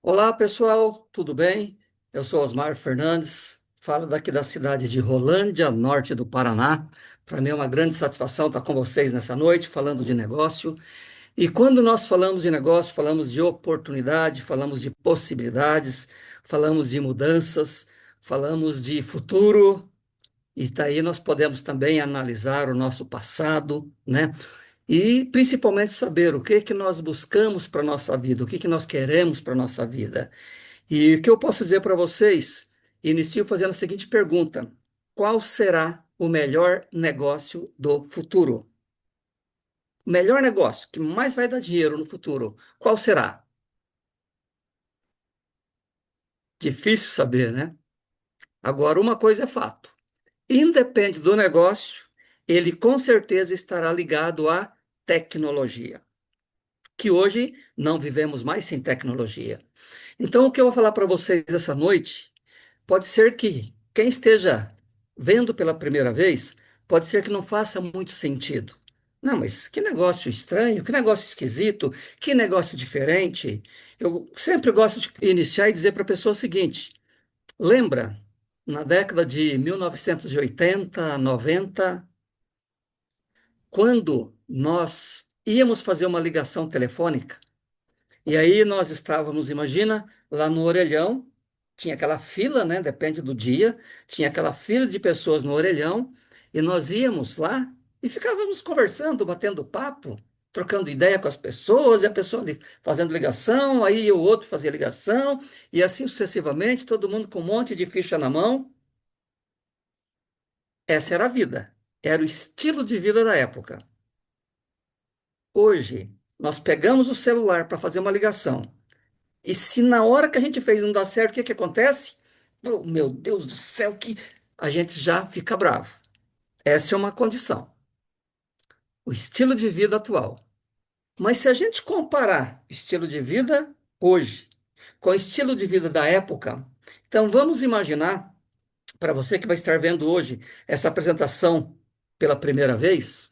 Olá, pessoal, tudo bem? Eu sou Osmar Fernandes, falo daqui da cidade de Rolândia, norte do Paraná. Para mim é uma grande satisfação estar com vocês nessa noite, falando de negócio. E quando nós falamos de negócio, falamos de oportunidade, falamos de possibilidades, falamos de mudanças, falamos de futuro. E daí nós podemos também analisar o nosso passado, né? E principalmente saber o que que nós buscamos para a nossa vida, o que que nós queremos para a nossa vida. E o que eu posso dizer para vocês? Inicio fazendo a seguinte pergunta: qual será o melhor negócio do futuro? O melhor negócio que mais vai dar dinheiro no futuro, qual será? Difícil saber, né? Agora, uma coisa é fato: independe do negócio, ele com certeza estará ligado à tecnologia, que hoje não vivemos mais sem tecnologia. Então, o que eu vou falar para vocês essa noite, pode ser que quem esteja vendo pela primeira vez, pode ser que não faça muito sentido. Não, mas que negócio estranho, que negócio esquisito, que negócio diferente. Eu sempre gosto de iniciar e dizer para a pessoa o seguinte: lembra, na década de 1980, 90, quando nós íamos fazer uma ligação telefônica? E aí nós estávamos, imagina, lá no orelhão, tinha aquela fila, né? Depende do dia, tinha aquela fila de pessoas no orelhão, e nós íamos lá e ficávamos conversando, batendo papo, trocando ideia com as pessoas, e a pessoa ali fazendo ligação, aí o outro fazia ligação, e assim sucessivamente, todo mundo com um monte de ficha na mão. Essa era a vida, era o estilo de vida da época. Hoje, nós pegamos o celular para fazer uma ligação. E se na hora que a gente fez não dá certo, o que que acontece? Oh, meu Deus do céu, que a gente já fica bravo. Essa é uma condição, o estilo de vida atual. Mas se a gente comparar o estilo de vida hoje com o estilo de vida da época, então vamos imaginar, para você que vai estar vendo hoje essa apresentação pela primeira vez,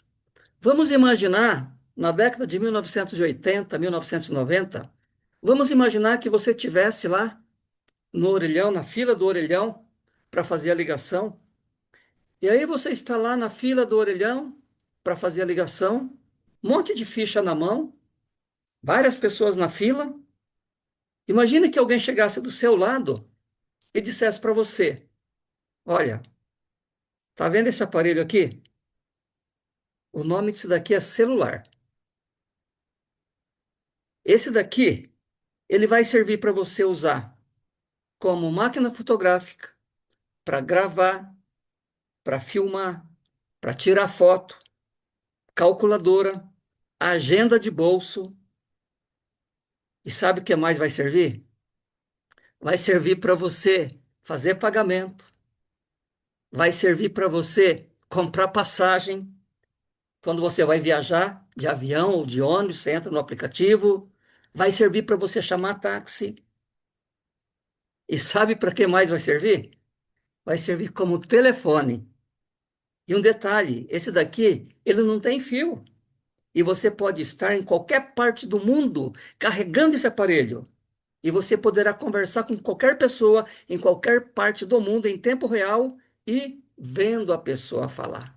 vamos imaginar na década de 1980, 1990, vamos imaginar que você tivesse lá no orelhão, na fila do orelhão, para fazer a ligação. E aí você está lá na fila do orelhão para fazer a ligação, um monte de ficha na mão, várias pessoas na fila. Imagine que alguém chegasse do seu lado e dissesse para você: olha, tá vendo esse aparelho aqui? O nome disso daqui é celular. Esse daqui, ele vai servir para você usar como máquina fotográfica, para gravar, para filmar, para tirar foto, calculadora, agenda de bolso. E sabe o que mais vai servir? Vai servir para você fazer pagamento, vai servir para você comprar passagem. Quando você vai viajar de avião ou de ônibus, você entra no aplicativo, vai servir para você chamar táxi. E sabe para que mais vai servir? Vai servir como telefone. E um detalhe, esse daqui, ele não tem fio. E você pode estar em qualquer parte do mundo carregando esse aparelho. E você poderá conversar com qualquer pessoa em qualquer parte do mundo em tempo real e vendo a pessoa falar.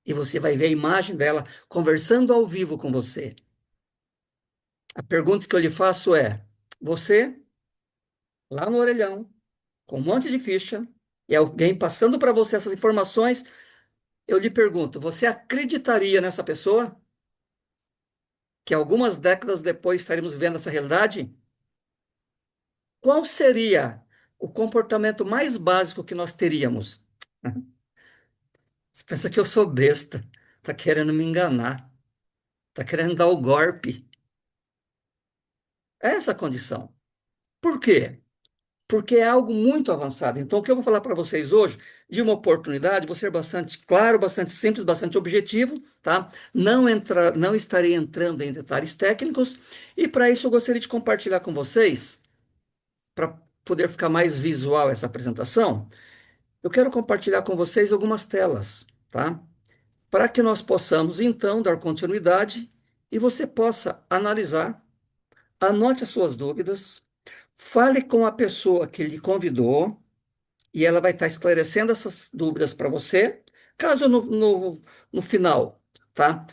E você vai ver a imagem dela conversando ao vivo com você. A pergunta que eu lhe faço é: você, lá no orelhão, com um monte de ficha, e alguém passando para você essas informações, eu lhe pergunto: você acreditaria nessa pessoa? Que algumas décadas depois estaremos vivendo essa realidade? Qual seria o comportamento mais básico que nós teríamos? Você pensa que eu sou besta, tá querendo me enganar, tá querendo dar o golpe. É essa a condição. Por quê? Porque é algo muito avançado. Então, o que eu vou falar para vocês hoje, de uma oportunidade, vou ser bastante claro, bastante simples, bastante objetivo, tá? Não estarei entrando em detalhes técnicos, e para isso eu gostaria de compartilhar com vocês, para poder ficar mais visual essa apresentação, eu quero compartilhar com vocês algumas telas, tá? Para que nós possamos, então, dar continuidade e você possa analisar, anote as suas dúvidas, Fale com a pessoa que lhe convidou e ela vai estar esclarecendo essas dúvidas para você. Caso no final, tá?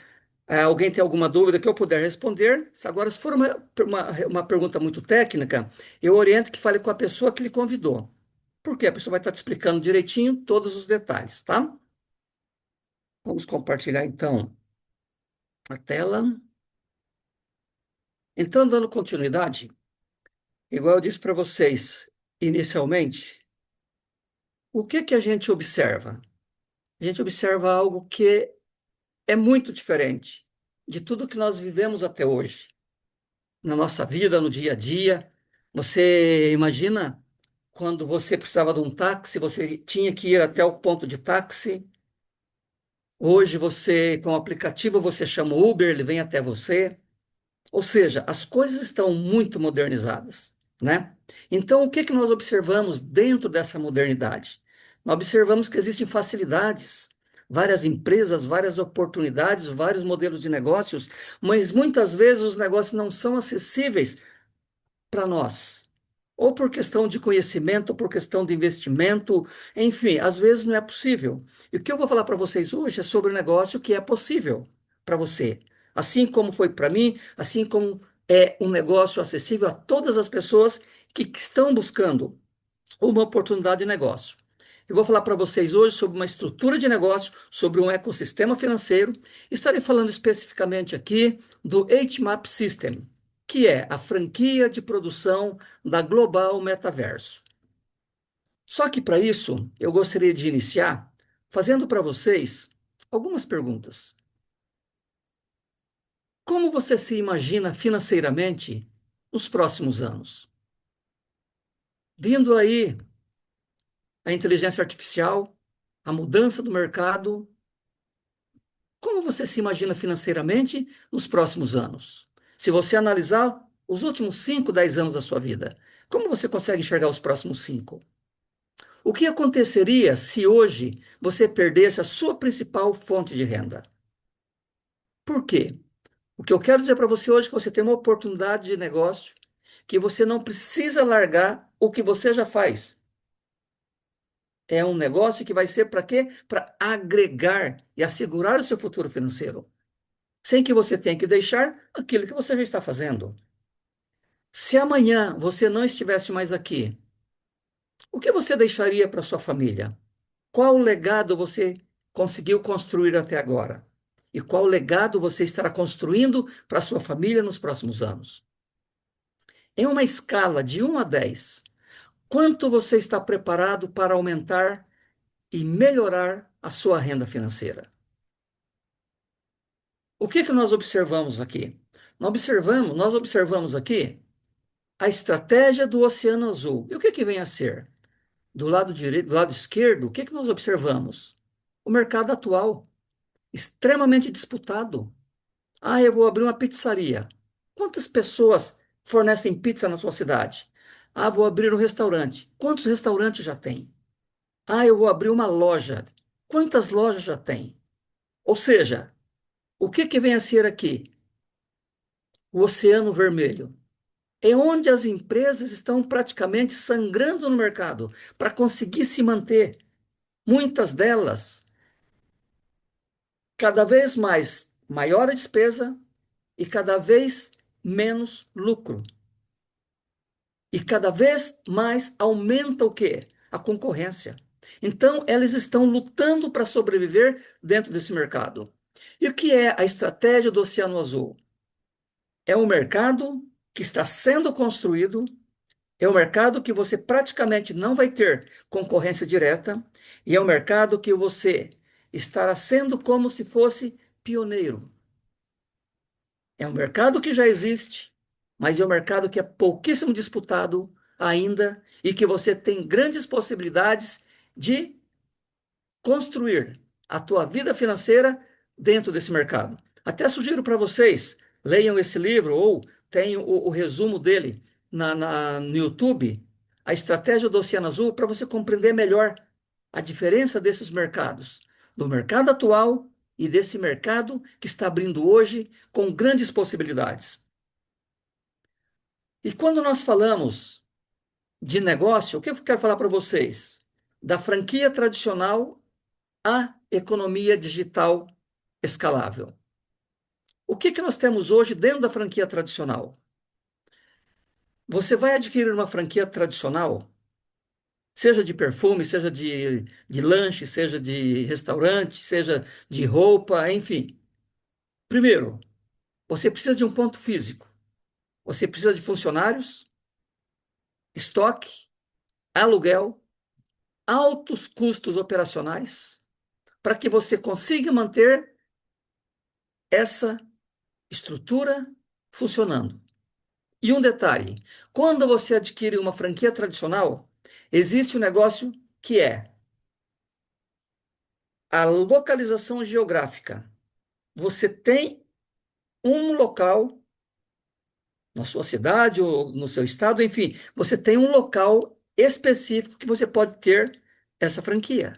Alguém tem alguma dúvida que eu puder responder. Agora, se for uma pergunta muito técnica, eu oriento que fale com a pessoa que lhe convidou. Porque a pessoa vai estar te explicando direitinho todos os detalhes, tá? Vamos compartilhar então a tela. Então, dando continuidade, igual eu disse para vocês inicialmente, o que que a gente observa? A gente observa algo que é muito diferente de tudo que nós vivemos até hoje, na nossa vida, no dia a dia. Você imagina quando você precisava de um táxi, você tinha que ir até o ponto de táxi. Hoje você, com o aplicativo, você chama o Uber, ele vem até você. Ou seja, as coisas estão muito modernizadas, né? Então, o que que nós observamos dentro dessa modernidade? Nós observamos que existem facilidades, várias empresas, várias oportunidades, vários modelos de negócios, mas muitas vezes os negócios não são acessíveis para nós. Ou por questão de conhecimento, ou por questão de investimento, enfim, às vezes não é possível. E o que eu vou falar para vocês hoje é sobre o negócio que é possível para você. Assim como foi para mim, assim como é um negócio acessível a todas as pessoas que estão buscando uma oportunidade de negócio. Eu vou falar para vocês hoje sobre uma estrutura de negócio, sobre um ecossistema financeiro. Estarei falando especificamente aqui do HMAP System, que é a franquia de produção da Global Metaverso. Só que para isso, eu gostaria de iniciar fazendo para vocês algumas perguntas. Como você se imagina financeiramente nos próximos anos? Vindo aí a inteligência artificial, a mudança do mercado, como você se imagina financeiramente nos próximos anos? Se você analisar os últimos 5, 10 anos da sua vida, como você consegue enxergar os próximos 5? O que aconteceria se hoje você perdesse a sua principal fonte de renda? Por quê? O que eu quero dizer para você hoje é que você tem uma oportunidade de negócio que você não precisa largar o que você já faz. É um negócio que vai ser para quê? Para agregar e assegurar o seu futuro financeiro, sem que você tenha que deixar aquilo que você já está fazendo. Se amanhã você não estivesse mais aqui, o que você deixaria para sua família? Qual legado você conseguiu construir até agora? E qual legado você estará construindo para sua família nos próximos anos? Em uma escala de 1 a 10, quanto você está preparado para aumentar e melhorar a sua renda financeira? O que que nós observamos aqui? Nós observamos aqui a estratégia do Oceano Azul. E o que que vem a ser? Do lado direito, do lado esquerdo, o que que nós observamos? O mercado atual, extremamente disputado. Ah, eu vou abrir uma pizzaria. Quantas pessoas fornecem pizza na sua cidade? Ah, vou abrir um restaurante. Quantos restaurantes já tem? Ah, eu vou abrir uma loja. Quantas lojas já tem? Ou seja, o que que vem a ser aqui? O Oceano Vermelho. É onde as empresas estão praticamente sangrando no mercado para conseguir se manter. Muitas delas, cada vez mais maior a despesa e cada vez menos lucro. E cada vez mais aumenta o quê? A concorrência. Então, elas estão lutando para sobreviver dentro desse mercado. E o que é a estratégia do Oceano Azul? É um mercado que está sendo construído. É um mercado que você praticamente não vai ter concorrência direta, e é um mercado que você estará sendo como se fosse pioneiro. É um mercado que já existe, mas é um mercado que é pouquíssimo disputado ainda e que você tem grandes possibilidades de construir a tua vida financeira dentro desse mercado. Até sugiro para vocês, leiam esse livro ou tenham o resumo dele no YouTube, A Estratégia do Oceano Azul, para você compreender melhor a diferença desses mercados, do mercado atual e desse mercado que está abrindo hoje com grandes possibilidades. E quando nós falamos de negócio, o que eu quero falar para vocês? Da franquia tradicional à economia digital escalável. O que que nós temos hoje dentro da franquia tradicional? Você vai adquirir uma franquia tradicional, seja de perfume, seja de lanche, seja de restaurante, seja de roupa, enfim. Primeiro, você precisa de um ponto físico. Você precisa de funcionários, estoque, aluguel, altos custos operacionais, para que você consiga manter essa estrutura funcionando. E um detalhe: quando você adquire uma franquia tradicional, existe um negócio que é a localização geográfica. Você tem um local na sua cidade ou no seu estado, enfim, você tem um local específico que você pode ter essa franquia.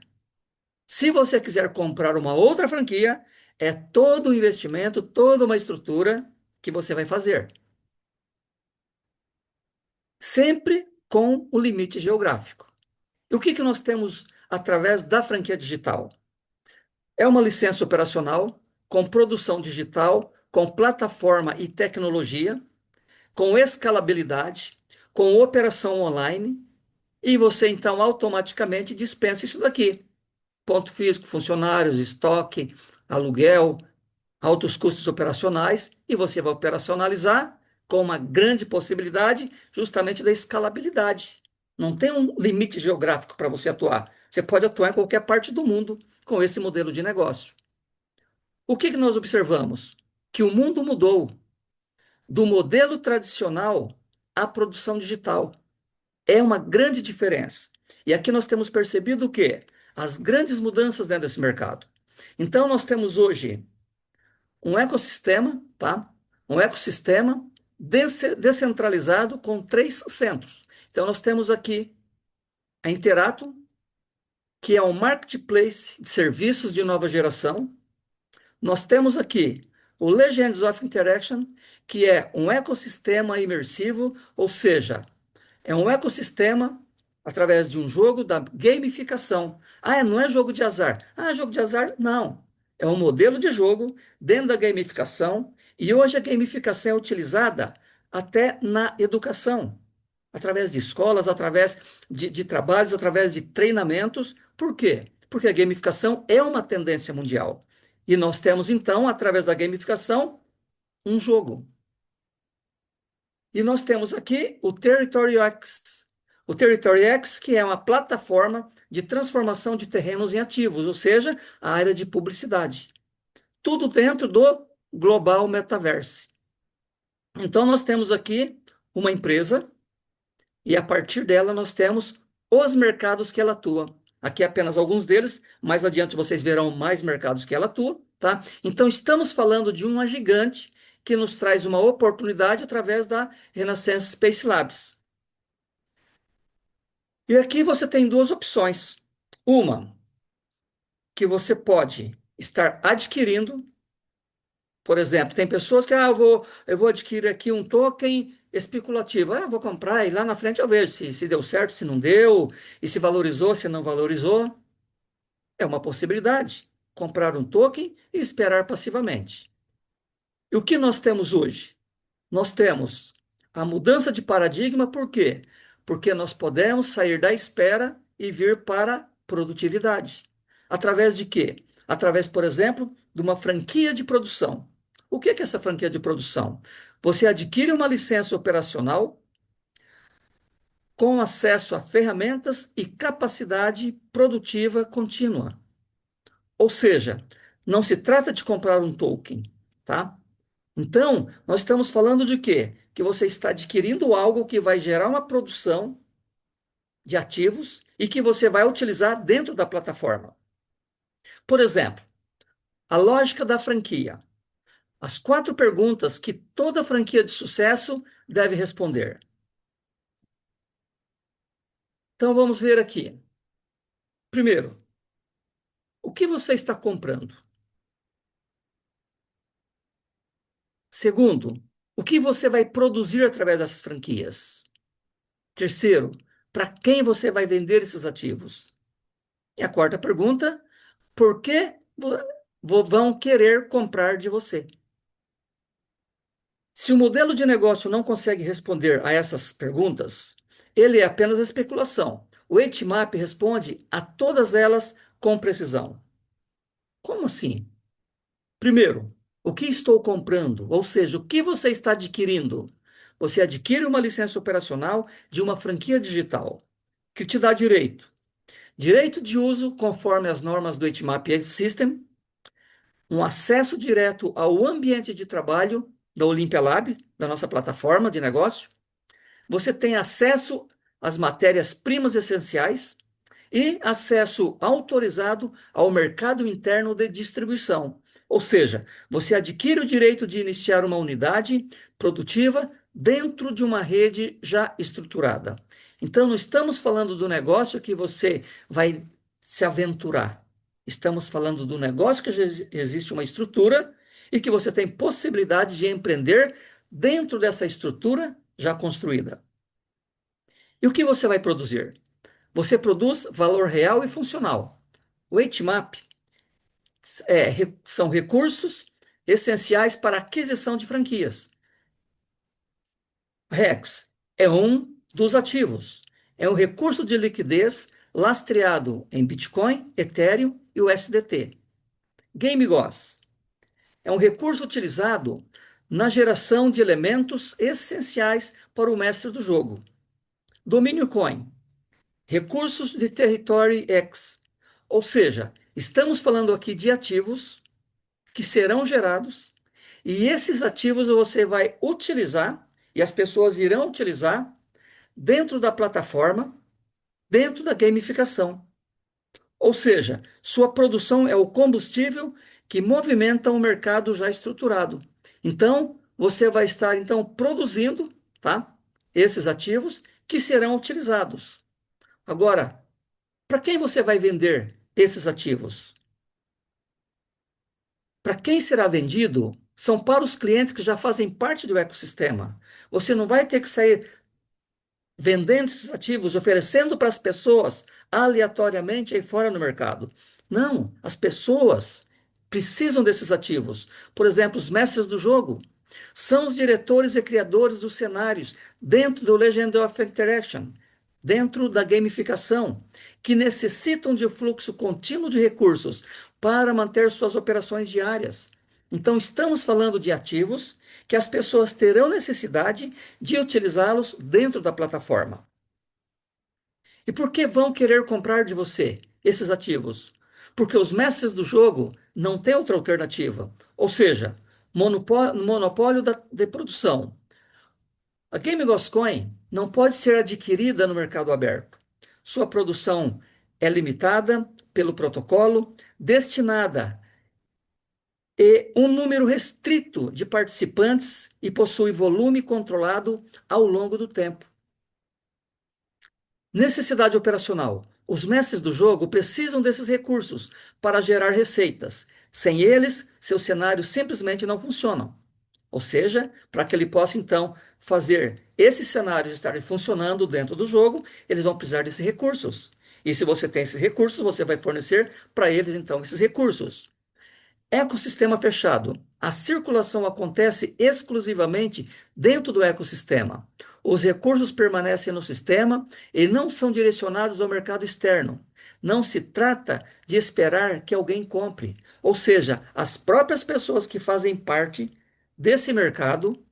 Se você quiser comprar uma outra franquia, é todo um investimento, toda uma estrutura que você vai fazer, sempre com o limite geográfico. E o que que nós temos através da franquia digital? É uma licença operacional com produção digital, com plataforma e tecnologia, com escalabilidade, com operação online, e você então automaticamente dispensa isso daqui. Ponto físico, funcionários, estoque, aluguel, altos custos operacionais, e você vai operacionalizar com uma grande possibilidade justamente da escalabilidade. Não tem um limite geográfico para você atuar. Você pode atuar em qualquer parte do mundo com esse modelo de negócio. O que que nós observamos? Que o mundo mudou do modelo tradicional à produção digital. É uma grande diferença. E aqui nós temos percebido o quê? As grandes mudanças dentro desse mercado. Então, nós temos hoje um ecossistema, tá? Um ecossistema descentralizado com três centros. Então, nós temos aqui a Interato, que é um marketplace de serviços de nova geração. Nós temos aqui o Legends of Interaction, que é um ecossistema imersivo, ou seja, é um ecossistema através de um jogo da gamificação. Ah, não é jogo de azar. Ah, jogo de azar? Não. É um modelo de jogo dentro da gamificação, e hoje a gamificação é utilizada até na educação, através de escolas, através de trabalhos, através de treinamentos. Por quê? Porque a gamificação é uma tendência mundial. E nós temos, então, através da gamificação, um jogo. E nós temos aqui o Territory X. O Territory X, que é uma plataforma de transformação de terrenos em ativos, ou seja, a área de publicidade. Tudo dentro do Global Metaverse. Então, nós temos aqui uma empresa e, a partir dela, nós temos os mercados que ela atua. Aqui apenas alguns deles, mais adiante vocês verão mais mercados que ela atua, tá? Então, estamos falando de uma gigante que nos traz uma oportunidade através da Renaissance Space Labs. E aqui você tem duas opções. Uma, que você pode estar adquirindo, por exemplo, tem pessoas que, eu vou adquirir aqui um token especulativo. Ah, vou comprar e lá na frente eu vejo se deu certo, se não deu, e se valorizou, se não valorizou. É uma possibilidade. Comprar um token e esperar passivamente. E o que nós temos hoje? Nós temos a mudança de paradigma, por quê? Porque nós podemos sair da espera e vir para a produtividade. Através de quê? Através, por exemplo, de uma franquia de produção. O que é essa franquia de produção? Você adquire uma licença operacional com acesso a ferramentas e capacidade produtiva contínua. Ou seja, não se trata de comprar um token, tá? Então, nós estamos falando de quê? Que você está adquirindo algo que vai gerar uma produção de ativos e que você vai utilizar dentro da plataforma. Por exemplo, a lógica da franquia. As quatro perguntas que toda franquia de sucesso deve responder. Então, vamos ver aqui. Primeiro, o que você está comprando? Segundo, o que você vai produzir através dessas franquias? Terceiro, Para quem você vai vender esses ativos? E a quarta pergunta, por que vão querer comprar de você? Se o modelo de negócio não consegue responder a essas perguntas, ele é apenas especulação. O Hmap responde a todas elas com precisão. Como assim? Primeiro, o que estou comprando? Ou seja, o que você está adquirindo? Você adquire uma licença operacional de uma franquia digital, que te dá direito de uso conforme as normas do Hmap System, um acesso direto ao ambiente de trabalho da Olympia Lab, da nossa plataforma de negócio. Você tem acesso às matérias-primas essenciais e acesso autorizado ao mercado interno de distribuição. Ou seja, você adquire o direito de iniciar uma unidade produtiva dentro de uma rede já estruturada. Então, não estamos falando do negócio que você vai se aventurar. Estamos falando do negócio que já existe uma estrutura e que você tem possibilidade de empreender dentro dessa estrutura já construída. E o que você vai produzir? Você produz valor real e funcional. O Hmap são recursos essenciais para a aquisição de franquias. Rex é um dos ativos. É um recurso de liquidez lastreado em Bitcoin, Ethereum e USDT. GameGoss é um recurso utilizado na geração de elementos essenciais para o mestre do jogo. Domínio Coin, recursos de Territory X, ou seja, estamos falando aqui de ativos que serão gerados e esses ativos você vai utilizar e as pessoas irão utilizar dentro da plataforma, dentro da gamificação. Ou seja, sua produção é o combustível que movimenta um mercado já estruturado. Então, você vai estar então produzindo, tá? Esses ativos que serão utilizados. Agora, para quem você vai vender esses ativos? Para quem será vendido são para os clientes que já fazem parte do ecossistema. Você não vai ter que sair vendendo esses ativos, oferecendo para as pessoas aleatoriamente aí fora no mercado. Não, as pessoas precisam desses ativos. Por exemplo, os mestres do jogo são os diretores e criadores dos cenários dentro do Legend of Interaction, dentro da gamificação, que necessitam de fluxo contínuo de recursos para manter suas operações diárias. Então, estamos falando de ativos que as pessoas terão necessidade de utilizá-los dentro da plataforma. E por que vão querer comprar de você esses ativos? Porque os mestres do jogo não têm outra alternativa, ou seja, monopólio de produção. A Game Coin não pode ser adquirida no mercado aberto. Sua produção é limitada pelo protocolo, destinada e um número restrito de participantes e possui volume controlado ao longo do tempo. Necessidade operacional. Os mestres do jogo precisam desses recursos para gerar receitas. Sem eles, seus cenários simplesmente não funcionam. Ou seja, para que ele possa então fazer esses cenários estarem funcionando dentro do jogo, eles vão precisar desses recursos. E se você tem esses recursos, você vai fornecer para eles então esses recursos. Ecossistema fechado. A circulação acontece exclusivamente dentro do ecossistema. Os recursos permanecem no sistema e não são direcionados ao mercado externo. Não se trata de esperar que alguém compre. Ou seja, as próprias pessoas que fazem parte desse mercado,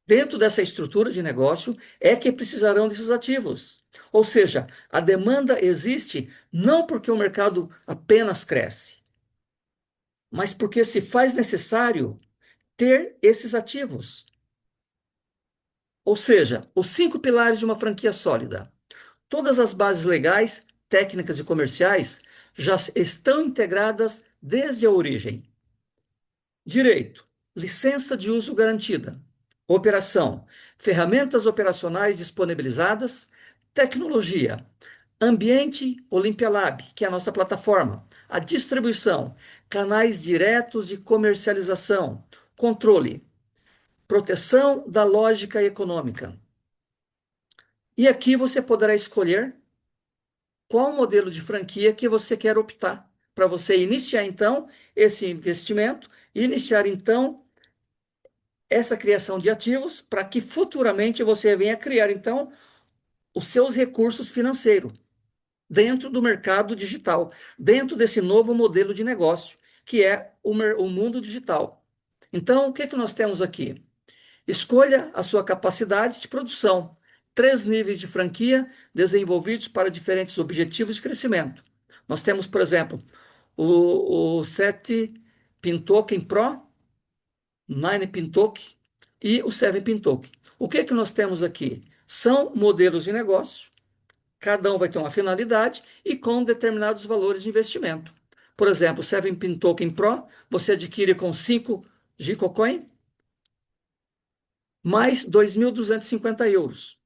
dentro dessa estrutura de negócio, é que precisarão desses ativos. Ou seja, a demanda existe não porque o mercado apenas cresce, mas porque se faz necessário ter esses ativos. Ou seja, os 5 pilares de uma franquia sólida. Todas as bases legais, técnicas e comerciais já estão integradas desde a origem. Direito, licença de uso garantida. Operação, ferramentas operacionais disponibilizadas. Tecnologia, ambiente Olympia Lab, que é a nossa plataforma. A distribuição, canais diretos de comercialização. Controle, proteção da lógica econômica. E aqui você poderá escolher qual modelo de franquia que você quer optar, para você iniciar então esse investimento, iniciar então essa criação de ativos, para que futuramente você venha criar então os seus recursos financeiros dentro do mercado digital, dentro desse novo modelo de negócio, que é o mundo digital. Então, o que que nós temos aqui? Escolha a sua capacidade de produção. Três níveis de franquia desenvolvidos para diferentes objetivos de crescimento. Nós temos, por exemplo, o 7 Pintoken Pro, 9 Pintoken e o 7 Pintoken. O que que nós temos aqui? São modelos de negócio, cada um vai ter uma finalidade e com determinados valores de investimento. Por exemplo, o 7 Pintoken Pro, você adquire com 5 Gicocoin mais 2.250 euros.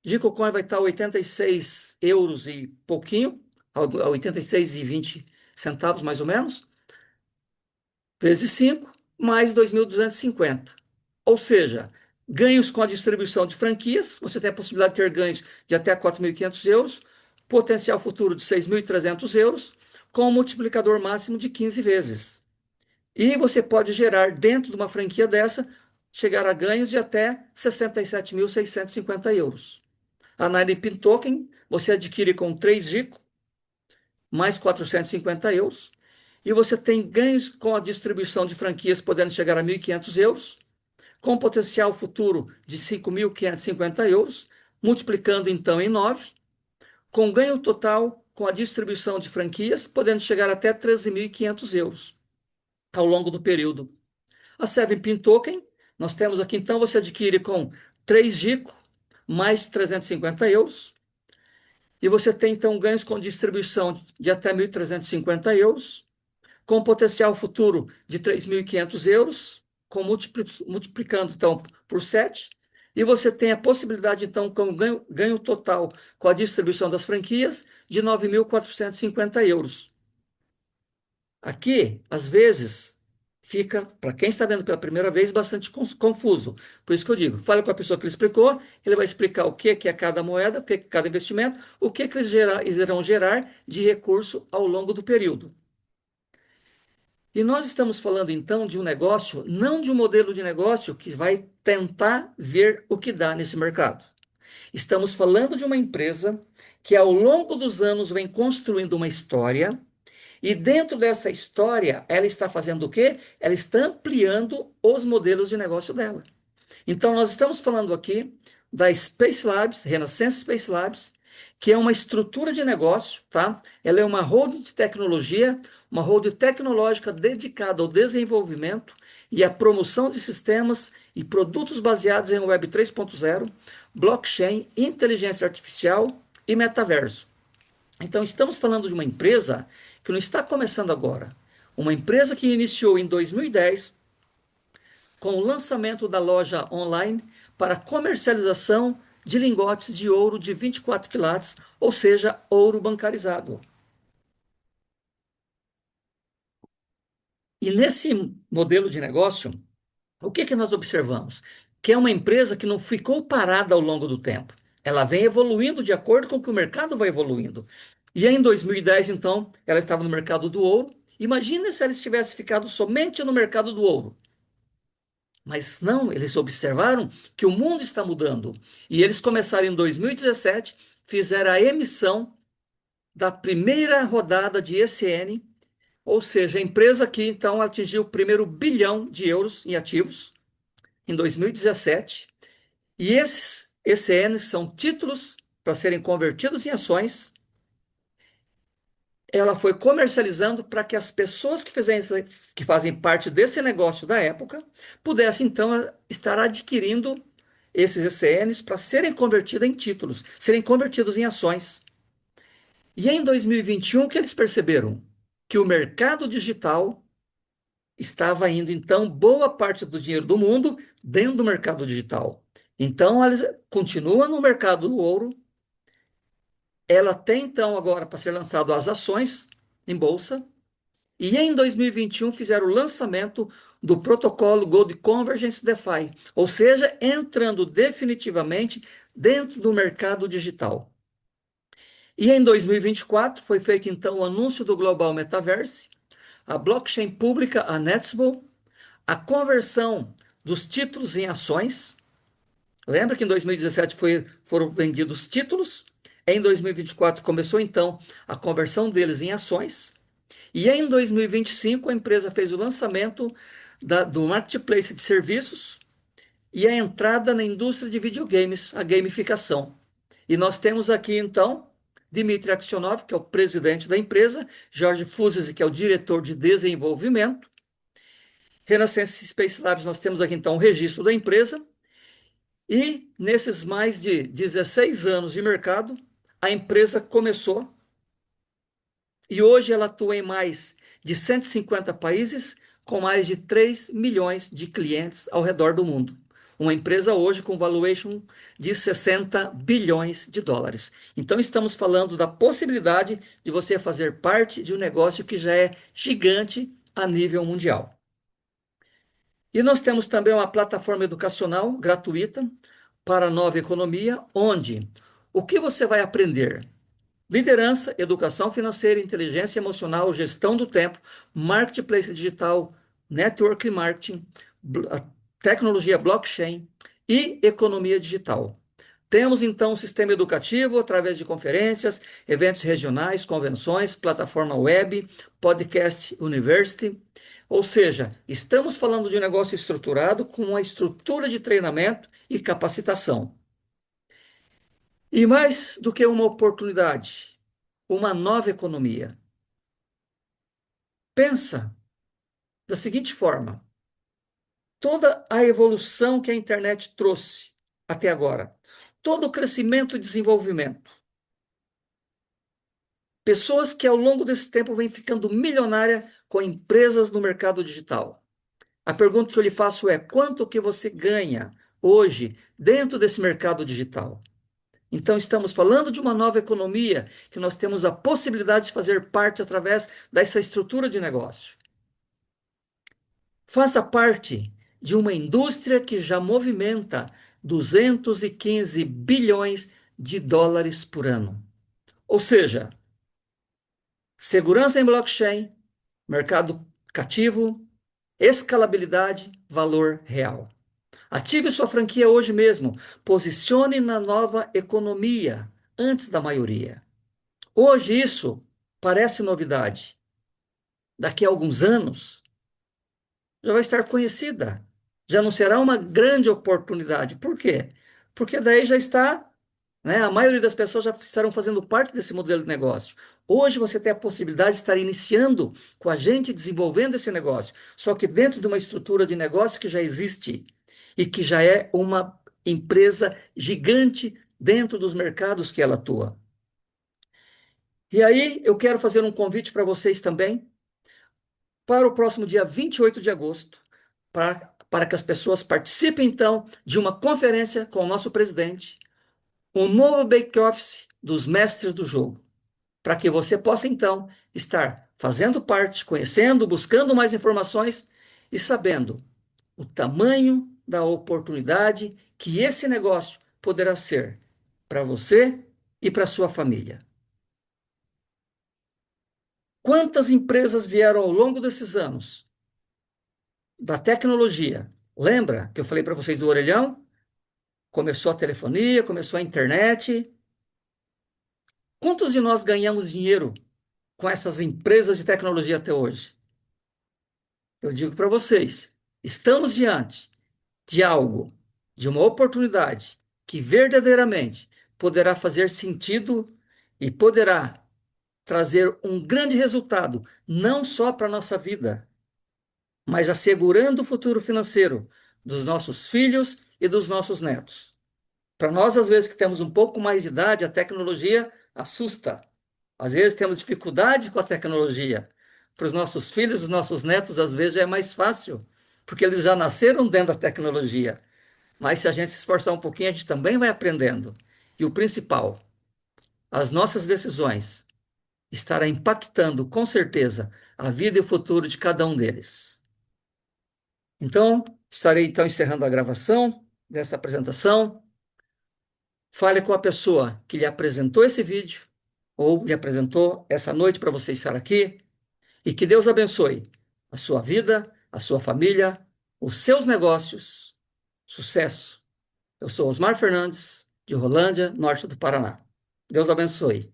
Gicocoin vai estar 86 euros e pouquinho, a 86,20 centavos mais ou menos, vezes 5 mais 2.250. Ou seja, ganhos com a distribuição de franquias, você tem a possibilidade de ter ganhos de até 4.500 euros, potencial futuro de 6.300 euros, com um multiplicador máximo de 15 vezes. E você pode gerar, dentro de uma franquia dessa, chegar a ganhos de até 67.650 euros. A Nine Pin Token você adquire com 3 GICO, mais 450 euros, e você tem ganhos com a distribuição de franquias podendo chegar a 1.500 euros, com potencial futuro de 5.550 euros, multiplicando então em 9, com ganho total com a distribuição de franquias podendo chegar até 13.500 euros ao longo do período. A 7 Pin Token, nós temos aqui então, você adquire com 3 GICO, mais 350 euros, e você tem então ganhos com distribuição de até 1.350 euros, com potencial futuro de 3.500 euros, multiplicando então por 7, e você tem a possibilidade então com ganho total com a distribuição das franquias de 9.450 euros. Aqui, às vezes, fica, para quem está vendo pela primeira vez, bastante confuso. Por isso que eu digo, fale com a pessoa que ele explicou, ele vai explicar o que é cada moeda, o que é cada investimento, o que eles irão gerar de recurso ao longo do período. E nós estamos falando então de um negócio, não de um modelo de negócio que vai tentar ver o que dá nesse mercado. Estamos falando de uma empresa que ao longo dos anos vem construindo uma história e dentro dessa história ela está fazendo o quê? Ela está ampliando os modelos de negócio dela. Então, nós estamos falando aqui da Space Labs, Renaissance Space Labs, que é uma estrutura de negócio, tá? Ela é uma holding de tecnologia, uma holding tecnológica dedicada ao desenvolvimento e à promoção de sistemas e produtos baseados em Web 3.0, blockchain, inteligência artificial e metaverso. Então, estamos falando de uma empresa que não está começando agora. Uma empresa que iniciou em 2010 com o lançamento da loja online para comercialização de lingotes de ouro de 24 quilates, ou seja, ouro bancarizado. E nesse modelo de negócio, o que que nós observamos? Que é uma empresa que não ficou parada ao longo do tempo. Ela vem evoluindo de acordo com o que o mercado vai evoluindo. E em 2010, então, ela estava no mercado do ouro. Imagina se ela tivesse ficado somente no mercado do ouro. Mas não, eles observaram que o mundo está mudando. E eles começaram em 2017, fizeram a emissão da primeira rodada de ECN, ou seja, a empresa que então atingiu o primeiro bilhão de euros em ativos em 2017. E esses ECNs são títulos para serem convertidos em ações. Ela foi comercializando para que as pessoas que fazem parte desse negócio da época pudessem então estar adquirindo esses ECNs para serem convertidos em títulos, serem convertidos em ações. E em 2021, o que eles perceberam? Que o mercado digital estava indo, então, boa parte do dinheiro do mundo dentro do mercado digital. Então, eles continuam no mercado do ouro. Ela tem, então, agora para ser lançado as ações em bolsa. E em 2021 fizeram o lançamento do protocolo Gold Convergence DeFi, ou seja, entrando definitivamente dentro do mercado digital. E em 2024 foi feito então o anúncio do Global Metaverse, a blockchain pública, a Netsable, a conversão dos títulos em ações. Lembra que em 2017 foram vendidos títulos? Em 2024 começou então a conversão deles em ações. E em 2025 a empresa fez o lançamento do marketplace de serviços e a entrada na indústria de videogames, a gamificação. E nós temos aqui então Dmitry Aksionov, que é o presidente da empresa, Jorge Fusesi, que é o diretor de desenvolvimento. Renaissance Space Labs, nós temos aqui então o registro da empresa. E nesses mais de 16 anos de mercado, a empresa começou e hoje ela atua em mais de 150 países, com mais de 3 milhões de clientes ao redor do mundo. Uma empresa hoje com valuation de 60 bilhões de dólares. Então, estamos falando da possibilidade de você fazer parte de um negócio que já é gigante a nível mundial. E nós temos também uma plataforma educacional gratuita para a nova economia, onde o que você vai aprender? Liderança, educação financeira, inteligência emocional, gestão do tempo, marketplace digital, network marketing, tecnologia blockchain e economia digital. Temos então um sistema educativo através de conferências, eventos regionais, convenções, plataforma web, podcast university. Ou seja, estamos falando de um negócio estruturado com uma estrutura de treinamento e capacitação. E mais do que uma oportunidade, uma nova economia. Pensa da seguinte forma: toda a evolução que a internet trouxe até agora, todo o crescimento e desenvolvimento, pessoas que ao longo desse tempo vêm ficando milionárias com empresas no mercado digital. A pergunta que eu lhe faço é: quanto que você ganha hoje dentro desse mercado digital? Então, estamos falando de uma nova economia que nós temos a possibilidade de fazer parte através dessa estrutura de negócio. Faça parte de uma indústria que já movimenta 215 bilhões de dólares por ano. Ou seja, segurança em blockchain, mercado cativo, escalabilidade, valor real. Ative sua franquia hoje mesmo. Posicione na nova economia antes da maioria. Hoje isso parece novidade. Daqui a alguns anos já vai estar conhecida. Já não será uma grande oportunidade. Por quê? Porque daí já está, né? A maioria das pessoas já estarão fazendo parte desse modelo de negócio. Hoje você tem a possibilidade de estar iniciando com a gente, desenvolvendo esse negócio, só que dentro de uma estrutura de negócio que já existe e que já é uma empresa gigante dentro dos mercados que ela atua. E aí eu quero fazer um convite para vocês também para o próximo dia 28 de agosto, para que as pessoas participem, então, de uma conferência com o nosso presidente, um novo bake-office dos mestres do jogo, para que você possa, então, estar fazendo parte, conhecendo, buscando mais informações e sabendo o tamanho da oportunidade que esse negócio poderá ser para você e para sua família. Quantas empresas vieram ao longo desses anos da tecnologia? Lembra que eu falei para vocês do orelhão? Começou a telefonia, começou a internet. Quantos de nós ganhamos dinheiro com essas empresas de tecnologia até hoje? Eu digo para vocês, estamos diante de algo, de uma oportunidade que verdadeiramente poderá fazer sentido e poderá trazer um grande resultado, não só para a nossa vida, mas assegurando o futuro financeiro dos nossos filhos e dos nossos netos. Para nós, às vezes, que temos um pouco mais de idade, a tecnologia assusta. Às vezes temos dificuldade com a tecnologia. Para os nossos filhos, os nossos netos, às vezes já é mais fácil, porque eles já nasceram dentro da tecnologia. Mas se a gente se esforçar um pouquinho, a gente também vai aprendendo. E o principal, as nossas decisões estará impactando, com certeza, a vida e o futuro de cada um deles. Então, estarei encerrando a gravação dessa apresentação. Fale com a pessoa que lhe apresentou esse vídeo ou lhe apresentou essa noite para você estar aqui e que Deus abençoe a sua vida, a sua família, os seus negócios. Sucesso! Eu sou Osmar Fernandes, de Rolândia, norte do Paraná. Deus abençoe.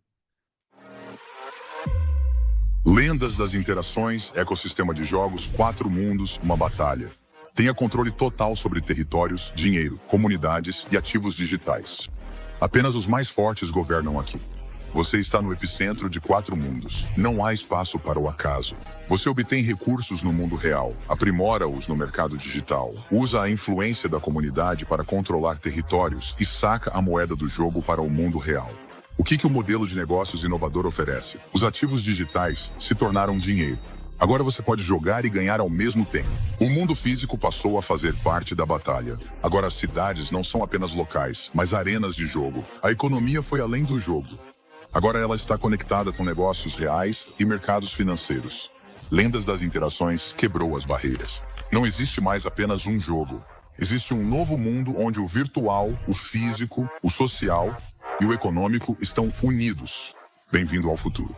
Lendas das Interações, ecossistema de jogos, 4 mundos, uma batalha. Tenha controle total sobre territórios, dinheiro, comunidades e ativos digitais. Apenas os mais fortes governam aqui. Você está no epicentro de 4 mundos. Não há espaço para o acaso. Você obtém recursos no mundo real, aprimora-os no mercado digital, usa a influência da comunidade para controlar territórios e saca a moeda do jogo para o mundo real. O que o modelo de negócios inovador oferece? Os ativos digitais se tornaram dinheiro. Agora você pode jogar e ganhar ao mesmo tempo. O mundo físico passou a fazer parte da batalha. Agora as cidades não são apenas locais, mas arenas de jogo. A economia foi além do jogo. Agora ela está conectada com negócios reais e mercados financeiros. Lendas das Interações quebrou as barreiras. Não existe mais apenas um jogo. Existe um novo mundo onde o virtual, o físico, o social e o econômico estão unidos. Bem-vindo ao futuro.